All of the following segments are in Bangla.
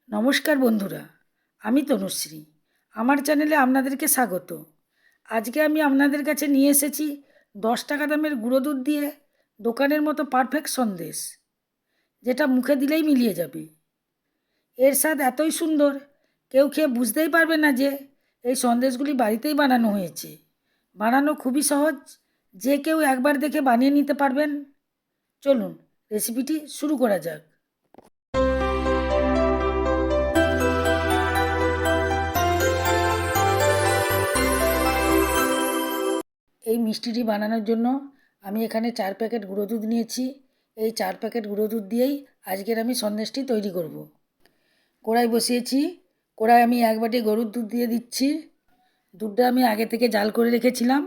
নমস্কার বন্ধুরা, আমি তনুশ্রী। আমার চ্যানেলে আপনাদেরকে স্বাগত। আজকে আমি আপনাদের কাছে নিয়ে এসেছি 10 টাকা দামের গুঁড়ো দুধ দিয়ে দোকানের মতো পারফেক্ট সন্দেশ, যেটা মুখে দিলেই মিলিয়ে যাবে। এর স্বাদ এতই সুন্দর, কেউ খেয়ে বুঝতেই পারবে না যে এই সন্দেশগুলি বাড়িতেই বানানো হয়েছে। বানানো খুবই সহজ, যে কেউ একবার দেখে বানিয়ে নিতে পারবেন। চলুন রেসিপিটি শুরু করা যাক। এই মিষ্টিটি বানানোর জন্য আমি এখানে 4 প্যাকেট গুঁড়ো দুধ নিয়েছি। এই 4 প্যাকেট গুঁড়ো দুধ দিয়েই আজকের আমি সন্দেশটি তৈরি করব। কড়াই বসিয়েছি, কড়াই আমি 1 বাটি গরুর দুধ দিয়ে দিচ্ছি। দুধটা আমি আগে থেকে জাল করে রেখেছিলাম,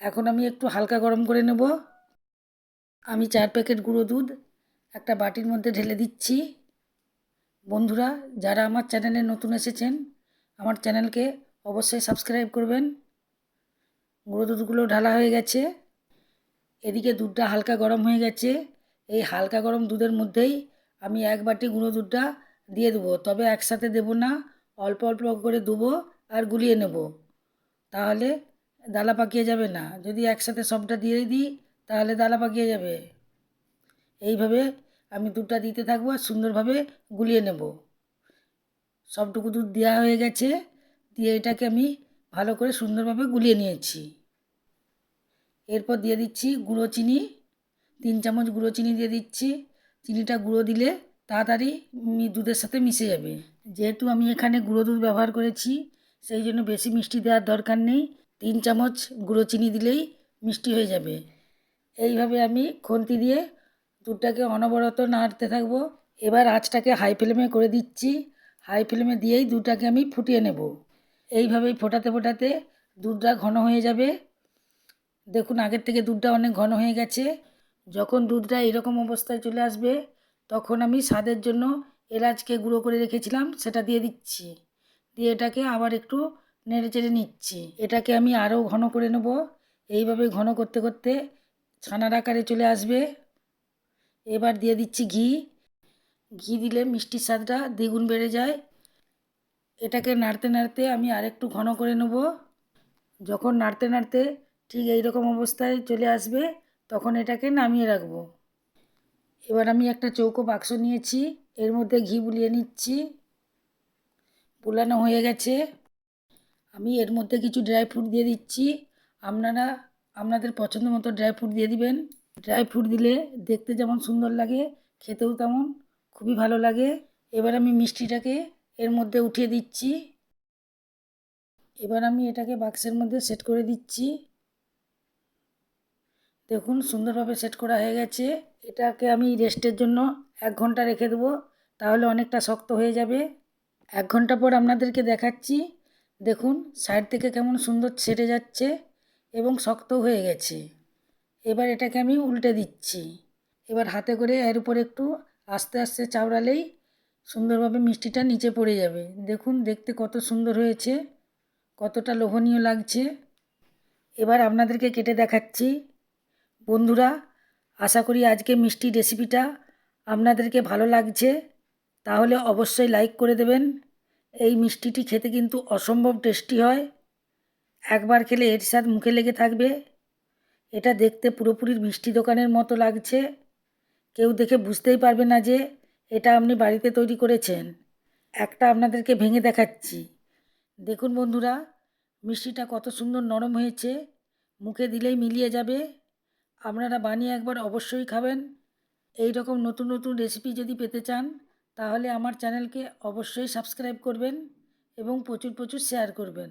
এখন আমি একটু হালকা গরম করে নেব। আমি 4 প্যাকেট গুঁড়ো দুধ একটা বাটির মধ্যে ঢেলে দিচ্ছি। বন্ধুরা, যারা আমার চ্যানেলে নতুন এসেছেন, আমার চ্যানেলকে অবশ্যই সাবস্ক্রাইব করবেন। গুঁড়ো দুধগুলো ঢালা হয়ে গেছে। এদিকে দুধটা হালকা গরম হয়ে গেছে। এই হালকা গরম দুধের মধ্যেই আমি 1 বাটি গুঁড়ো দুধটা দিয়ে দেবো, তবে একসাথে দেবো না, অল্প অল্প করে দেবো আর গুলিয়ে নেব, তাহলে দালা পাকিয়ে যাবে না। যদি একসাথে সবটা দিয়ে দিই তাহলে দালা পাকিয়ে যাবে। এইভাবে আমি দুধটা দিতে থাকবো আর সুন্দরভাবে গুলিয়ে নেব। সবটুকু দুধ দেওয়া হয়ে গেছে, দিয়ে এটাকে আমি ভালো করে সুন্দরভাবে গুলিয়ে নিয়েছি। এরপর দিয়ে দিচ্ছি গুঁড়ো চিনি, 3 চামচ গুঁড়ো চিনি দিয়ে দিচ্ছি। চিনিটা গুঁড়ো দিলে তাড়াতাড়ি দুধের সাথে মিশে যাবে। যেহেতু আমি এখানে গুঁড়ো দুধ ব্যবহার করেছি, সেই জন্য বেশি মিষ্টি দেওয়ার দরকার নেই। 3 চামচ গুঁড়ো চিনি দিলেই মিষ্টি হয়ে যাবে। এইভাবে আমি খুন্তি দিয়ে দুধটাকে অনবরত নাড়তে থাকবো। এবার আঁচটাকে হাই ফ্লেমে করে দিচ্ছি। হাই ফ্লেমে দিয়েই দুধটাকে আমি ফুটিয়ে নেব। এইভাবেই ফোটাতে ফোটাতে দুধটা ঘন হয়ে যাবে। দেখুন, আগের থেকে দুধটা অনেক ঘন হয়ে গেছে। যখন দুধটা এরকম অবস্থায় চলে আসবে, তখন আমি স্বাদের জন্য এলাচকে গুঁড়ো করে রেখেছিলাম সেটা দিয়ে দিচ্ছি। দিয়ে এটাকে আবার একটু নেড়ে চেড়ে নিচ্ছি। এটাকে আমি আরও ঘন করে নেব। এইভাবে ঘন করতে করতে ছানার আকারে চলে আসবে। এবার দিয়ে দিচ্ছি ঘি। ঘি দিলে মিষ্টির স্বাদটা দ্বিগুণ বেড়ে যায়। এটাকে নাড়তে নাড়তে আমি আরেকটু ঘন করে নেব। যখন নাড়তে নাড়তে ঠিক এই রকম অবস্থায় চলে আসবে, তখন এটাকে নামিয়ে রাখবো। এবার আমি একটা চৌকো বাক্স নিয়েছি, এর মধ্যে ঘি বুলিয়ে নিচ্ছি। বুলানো হয়ে গেছে। আমি এর মধ্যে কিছু ড্রাই ফ্রুট দিয়ে দিচ্ছি। আপনারা আপনাদের পছন্দ মতো ড্রাই ফ্রুট দিয়ে দিবেন। ড্রাই ফ্রুট দিলে দেখতে যেমন সুন্দর লাগে, খেতেও তেমন খুবই ভালো লাগে। এবার আমি মিষ্টিটাকে এর মধ্যে উঠিয়ে দিচ্ছি। এবার আমি এটাকে বাক্সের মধ্যে সেট করে দিচ্ছি। দেখুন, সুন্দরভাবে সেট করা হয়ে গেছে। এটাকে আমি রেস্টের জন্য 1 ঘন্টা রেখে দেবো, তাহলে অনেকটা শক্ত হয়ে যাবে। 1 ঘন্টা পর আপনাদেরকে দেখাচ্ছি। দেখুন, সাইড থেকে কেমন সুন্দর ছেড়ে যাচ্ছে এবং শক্ত হয়ে গেছে। এবার এটাকে আমি উল্টে দিচ্ছি। এবার হাতে করে এর উপর একটু আস্তে আস্তে চাওড়ালেই সুন্দরভাবে মিষ্টিটা নিচে পড়ে যাবে। দেখুন, দেখতে কত সুন্দর হয়েছে, কতটা লোভনীয় লাগছে। এবার আপনাদেরকে কেটে দেখাচ্ছি। বন্ধুরা, আশা করি আজকে মিষ্টি রেসিপিটা আপনাদেরকে ভালো লাগছে। তাহলে অবশ্যই লাইক করে দেবেন। এই মিষ্টিটি খেতে কিন্তু অসম্ভব টেস্টি হয়। একবার খেলে এর স্বাদ মুখে লেগে থাকবে। এটা দেখতে পুরোপুরি মিষ্টি দোকানের মতো লাগছে। কেউ দেখে বুঝতেই পারবে না যে এটা আপনি বাড়িতে তৈরি করেছেন। একটা আপনাদেরকে ভেঙে দেখাচ্ছি। দেখুন বন্ধুরা, মিষ্টিটা কত সুন্দর নরম হয়েছে, মুখে দিলেই মিলিয়ে যাবে। আপনারা বানিয়ে একবার অবশ্যই খাবেন। এই রকম নতুন নতুন রেসিপি যদি পেতে চান, তাহলে আমার চ্যানেলকে অবশ্যই সাবস্ক্রাইব করবেন এবং প্রচুর প্রচুর শেয়ার করবেন।